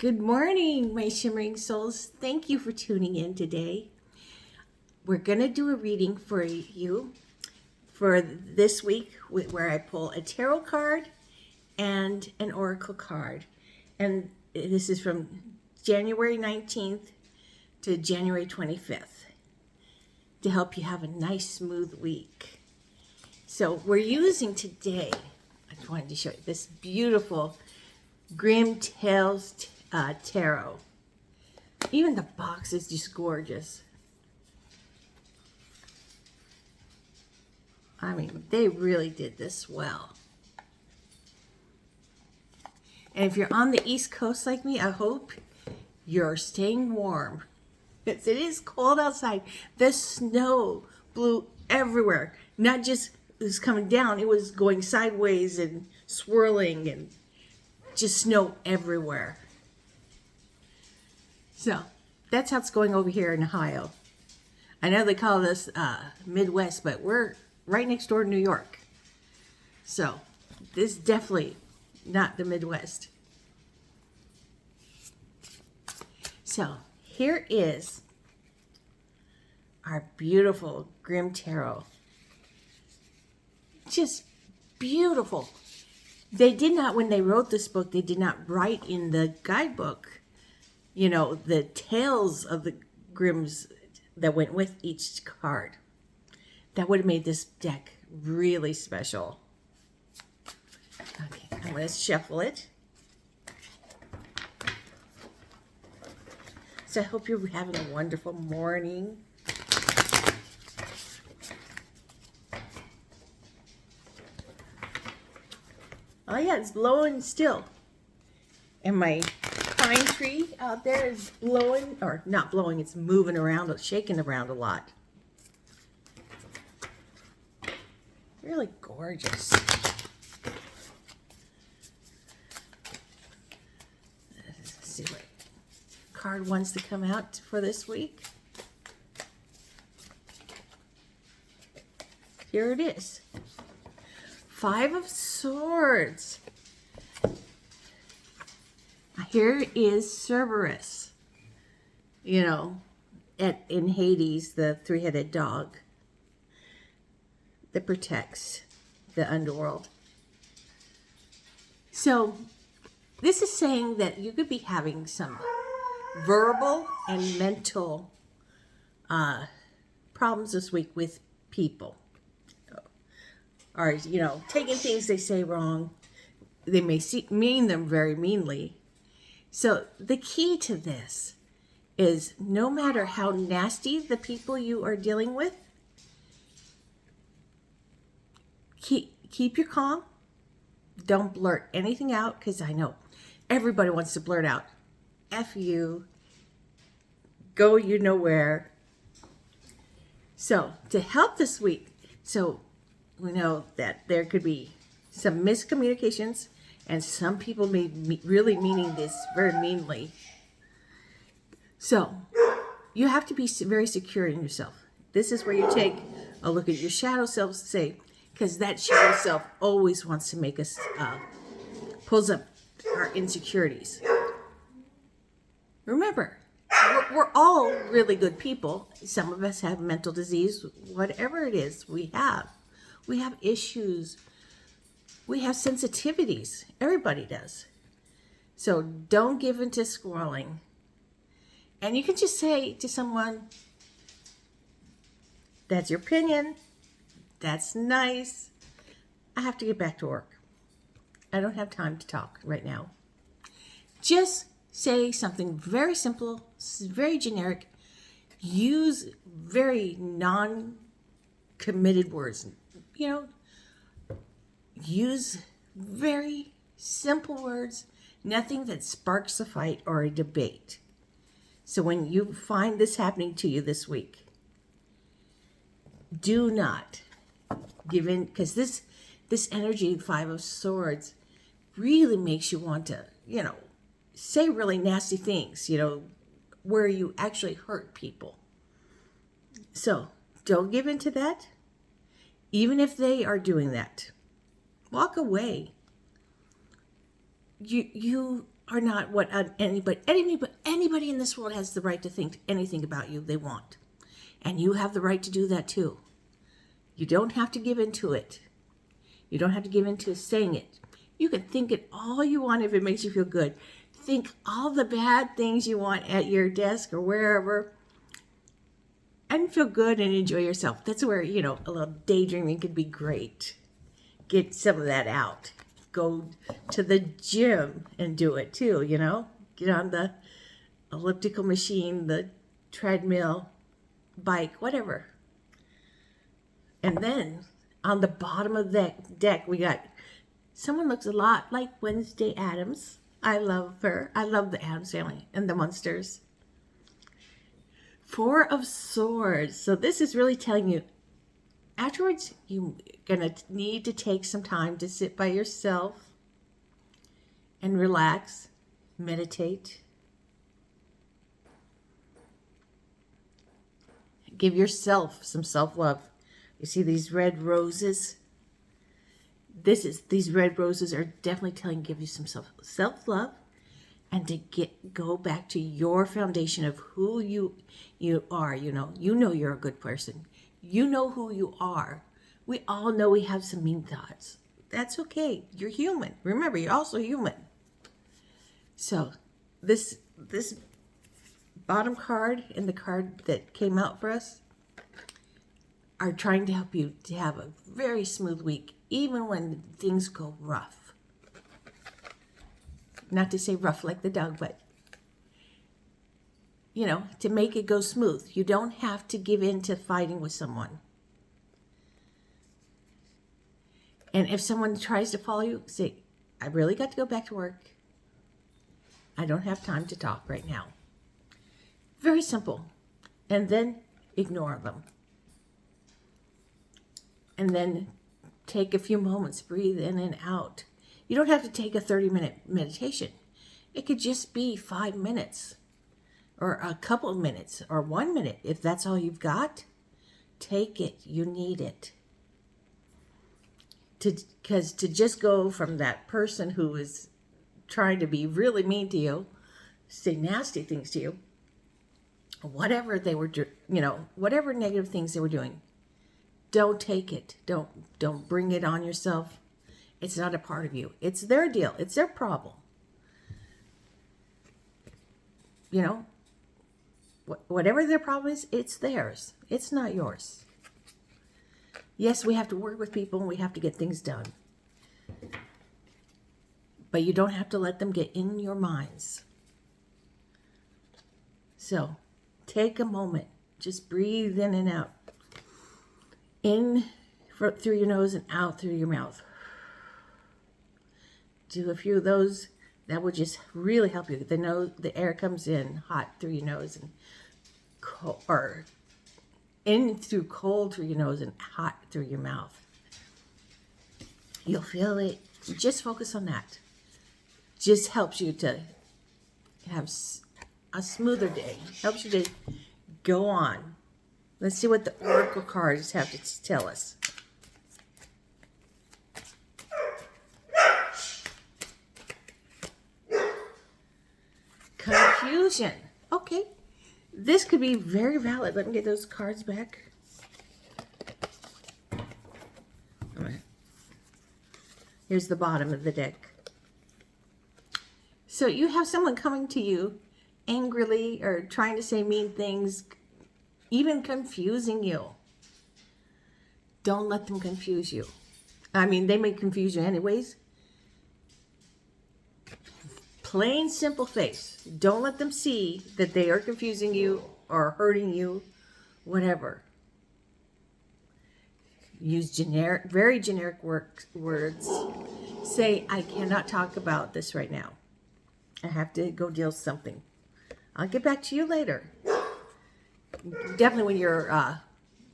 Good morning, my Shimmering Souls. Thank you for tuning in today. We're going to do a reading for you for this week where I pull a tarot card and an oracle card. And this is from January 19th to January 25th to help you have a nice, smooth week. So we're using today, I just wanted to show you this beautiful Grim Tales tarot. Even the box is just gorgeous. I mean, they really did this well. And if you're on the East Coast like me, I hope you're staying warm. It is cold outside. The snow blew everywhere. Not just it was coming down, it was going sideways and swirling and just snow everywhere. So that's how it's going over here in Ohio. I know they call this Midwest, but we're right next door to New York. So this is definitely not the Midwest. So here is our beautiful Grim Tarot. Just beautiful. They did not, when they wrote this book, they did not write in the guidebook, you know, the tales of the Grims that went with each card. That would have made this deck really special. Okay, I'm going to shuffle it. So I hope you're having a wonderful morning. Oh yeah, it's blowing still. And my pine tree out there is blowing, or not blowing, it's moving around, shaking around a lot. Really gorgeous. Let's see what card wants to come out for this week. Here it is. 5 of Swords. Here is Cerberus. You know, in Hades, the three-headed dog that protects the underworld. So this is saying that you could be having some verbal and mental problems this week with people. Or, you know, taking things they say wrong. They may mean them very meanly. So the key to this is no matter how nasty the people you are dealing with, keep your calm. Don't blurt anything out, because I know everybody wants to blurt out, F you, go you know where. So to help this week, so we know that there could be some miscommunications, and some people may be really meaning this very meanly. So you have to be very secure in yourself. This is where you take a look at your shadow self, say, because that shadow self always wants to make us, pulls up our insecurities. Remember, we're all really good people. Some of us have mental disease, whatever it is we have. We have issues. We have sensitivities. Everybody does. So don't give in to squalling. And you can just say to someone, that's your opinion. That's nice. I have to get back to work. I don't have time to talk right now. Just say something very simple, very generic. Use very non-committed words. You know, use very simple words, nothing that sparks a fight or a debate. So when you find this happening to you this week, do not give in, because this energy, 5 of Swords, really makes you want to, you know, say really nasty things, you know, where you actually hurt people. So don't give in to that. Even if they are doing that, walk away. You are not what anybody in this world has the right to think anything about you they want. And you have the right to do that too. You don't have to give into it. You don't have to give into saying it. You can think it all you want if it makes you feel good. Think all the bad things you want at your desk or wherever and feel good and enjoy yourself. That's where, a little daydreaming could be great. Get some of that out. Go to the gym and do it too, Get on the elliptical machine, the treadmill, bike, whatever. And then on the bottom of the deck, we got someone looks a lot like Wednesday Addams. I love her. I love the Addams family and the Munsters. 4 of Swords. So this is really telling you, afterwards, you're going to need to take some time to sit by yourself and relax, meditate. Give yourself some self-love. You see these red roses? These red roses are definitely telling give you some self-love and to go back to your foundation of who you are. You know you're a good person. You know who you are. We all know we have some mean thoughts. That's okay. You're human. Remember, you're also human. So this bottom card and the card that came out for us are trying to help you to have a very smooth week, even when things go rough. Not to say rough like the dog, but, to make it go smooth. You don't have to give in to fighting with someone. And if someone tries to follow you, say, I really got to go back to work. I don't have time to talk right now. Very simple. And then ignore them. And then take a few moments, breathe in and out. You don't have to take a 30-minute meditation. It could just be 5 minutes or a couple of minutes or 1 minute. If that's all you've got, take it. You need it. Because to just go from that person who is trying to be really mean to you, say nasty things to you, whatever they were, whatever negative things they were doing, don't take it. Don't bring it on yourself. It's not a part of you. It's their deal. It's their problem. Whatever their problem is, it's theirs. It's not yours. Yes, we have to work with people and we have to get things done. But you don't have to let them get in your minds. So take a moment. Just breathe in and out. In through your nose and out through your mouth. Do a few of those. That would just really help you. The air comes in hot through your nose and or in through cold through your nose and hot through your mouth. You'll feel it. Just focus on that. Just helps you to have a smoother day. Helps you to go on. Let's see what the Oracle cards have to tell us. Confusion. Okay. This could be very valid. Let me get those cards back. All right. Here's the bottom of the deck. So you have someone coming to you angrily or trying to say mean things, even confusing you. Don't let them confuse you. I mean, they may confuse you anyways. Plain, simple face. Don't let them see that they are confusing you or hurting you, whatever. Use very generic words. Say, I cannot talk about this right now. I have to go deal with something. I'll get back to you later. Definitely when you're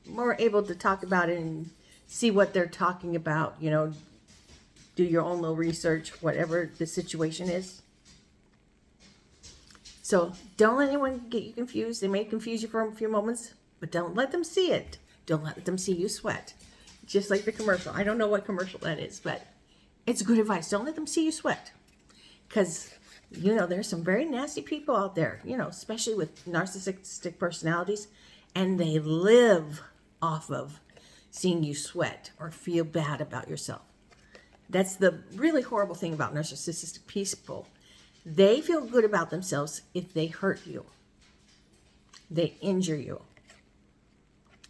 more able to talk about it and see what they're talking about, do your own little research, whatever the situation is. So don't let anyone get you confused. They may confuse you for a few moments, but don't let them see it. Don't let them see you sweat. Just like the commercial. I don't know what commercial that is, but it's good advice. Don't let them see you sweat. Because There's some very nasty people out there, especially with narcissistic personalities, and they live off of seeing you sweat or feel bad about yourself. That's the really horrible thing about narcissistic people. They feel good about themselves if they hurt you, they injure you.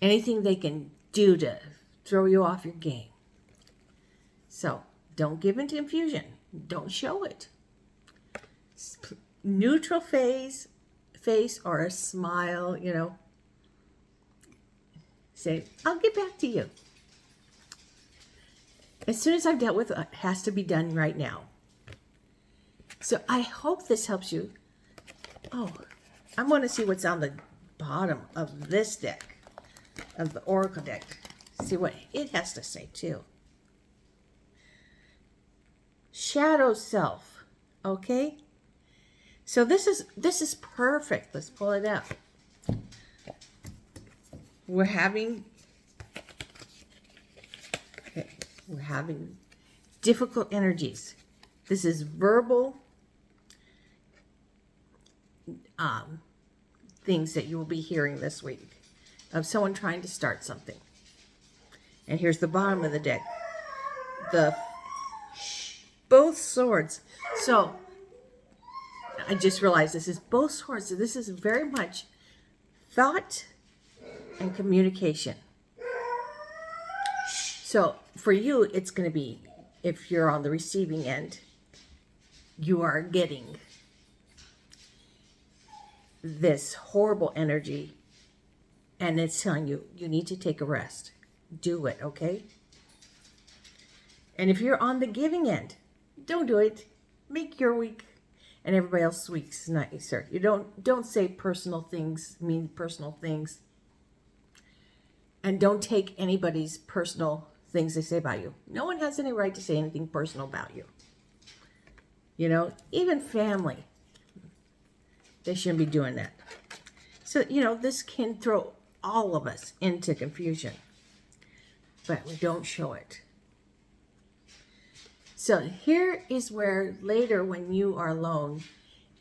Anything they can do to throw you off your game. So don't give in to confusion. Don't show it. Neutral face or a smile, say, I'll get back to you. As soon as I've dealt with it, it has to be done right now. So I hope this helps you. Oh, I want to see what's on the bottom of this deck, of the Oracle deck. See what it has to say too. Shadow self, okay? So this is perfect. Let's pull it up. We're having difficult energies. This is verbal things that you will be hearing this week of someone trying to start something. And here's the bottom of the deck. Both swords. So I just realized this is both swords. So this is very much thought and communication. So for you, it's going to be, if you're on the receiving end, you are getting this horrible energy, and it's telling you, you need to take a rest. Do it, okay? And if you're on the giving end, don't do it. Make your week and everybody else's week's nicer. You don't say personal things, mean personal things. And don't take anybody's personal things they say about you. No one has any right to say anything personal about you. Even family. They shouldn't be doing that. So, this can throw all of us into confusion. But we don't show it. So here is where later when you are alone,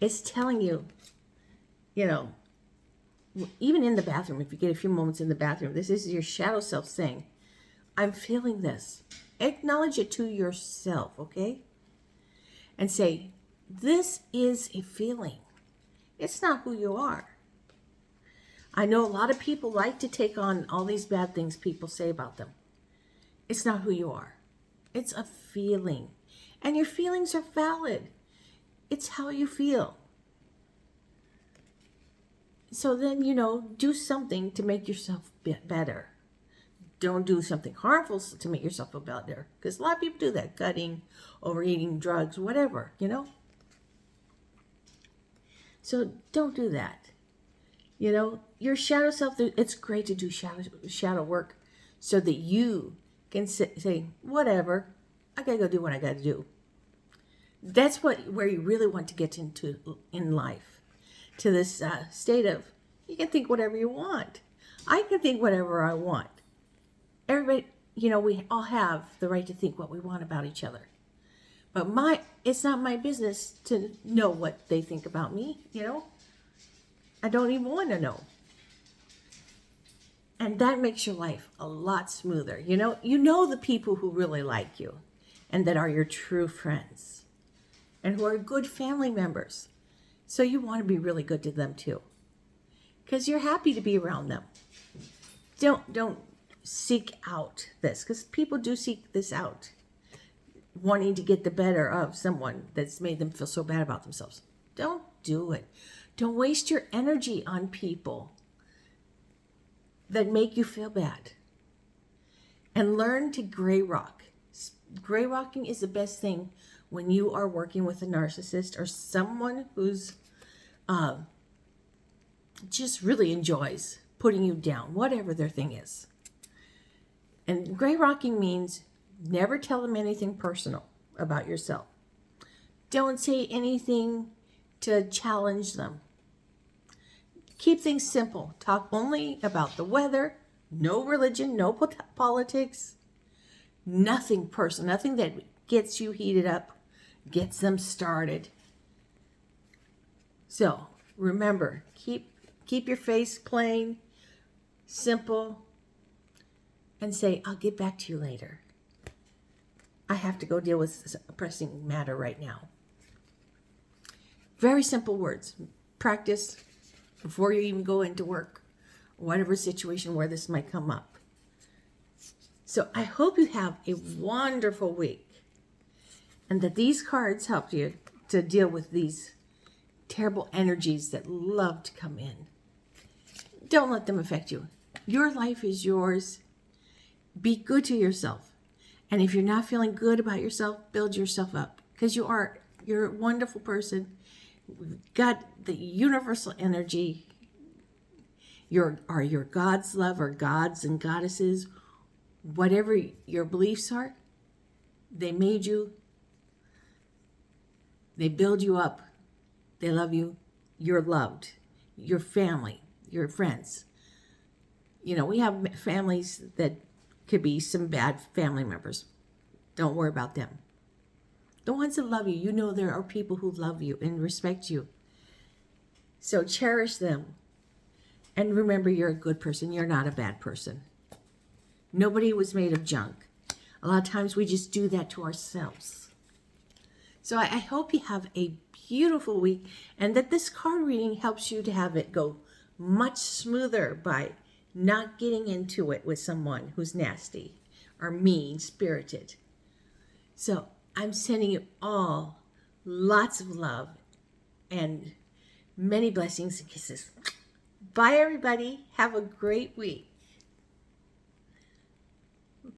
it's telling you, even in the bathroom, if you get a few moments in the bathroom, this is your shadow self saying, I'm feeling this. Acknowledge it to yourself, okay? And say, this is a feeling. It's not who you are. I know a lot of people like to take on all these bad things people say about them. It's not who you are. It's a feeling. And your feelings are valid. It's how you feel. So then, do something to make yourself better. Don't do something harmful to make yourself feel better. Because a lot of people do that. Cutting, overeating, drugs, whatever, So don't do that. Your shadow self, it's great to do shadow work so that you can say, whatever, I gotta go do what I gotta do. That's where you really want to get into in life. To this state of, you can think whatever you want. I can think whatever I want. Everybody, we all have the right to think what we want about each other. But it's not my business to know what they think about me, I don't even want to know. And that makes your life a lot smoother. You know the people who really like you and that are your true friends and who are good family members. So you want to be really good to them too, because you're happy to be around them. Don't seek out this, because people do seek this out, wanting to get the better of someone that's made them feel so bad about themselves. Don't do it. Don't waste your energy on people that make you feel bad. And learn to gray rock. Gray rocking is the best thing when you are working with a narcissist or someone who's just really enjoys putting you down, whatever their thing is. And gray rocking means never tell them anything personal about yourself. Don't say anything to challenge them. Keep things simple. Talk only about the weather, no religion, no politics, nothing personal, nothing that gets you heated up, gets them started. So remember, keep your face plain, simple, and say, I'll get back to you later. I have to go deal with a pressing matter right now. Very simple words. Practice before you even go into work, whatever situation where this might come up. So I hope you have a wonderful week and that these cards help you to deal with these terrible energies that love to come in. Don't let them affect you. Your life is yours. Be good to yourself. And if you're not feeling good about yourself, build yourself up, because you're a wonderful person. God, the universal energy, your God's love or gods and goddesses, whatever your beliefs are, they made you, they build you up, they love you, you're loved, your family, your friends. You know, we have families that could be some bad family members. Don't worry about them. The ones that love you, you know there are people who love you and respect you. So cherish them. And remember, you're a good person. You're not a bad person. Nobody was made of junk. A lot of times we just do that to ourselves. So I hope you have a beautiful week and that this card reading helps you to have it go much smoother by not getting into it with someone who's nasty or mean-spirited. So I'm sending you all lots of love and many blessings and kisses. Bye, everybody. Have a great week.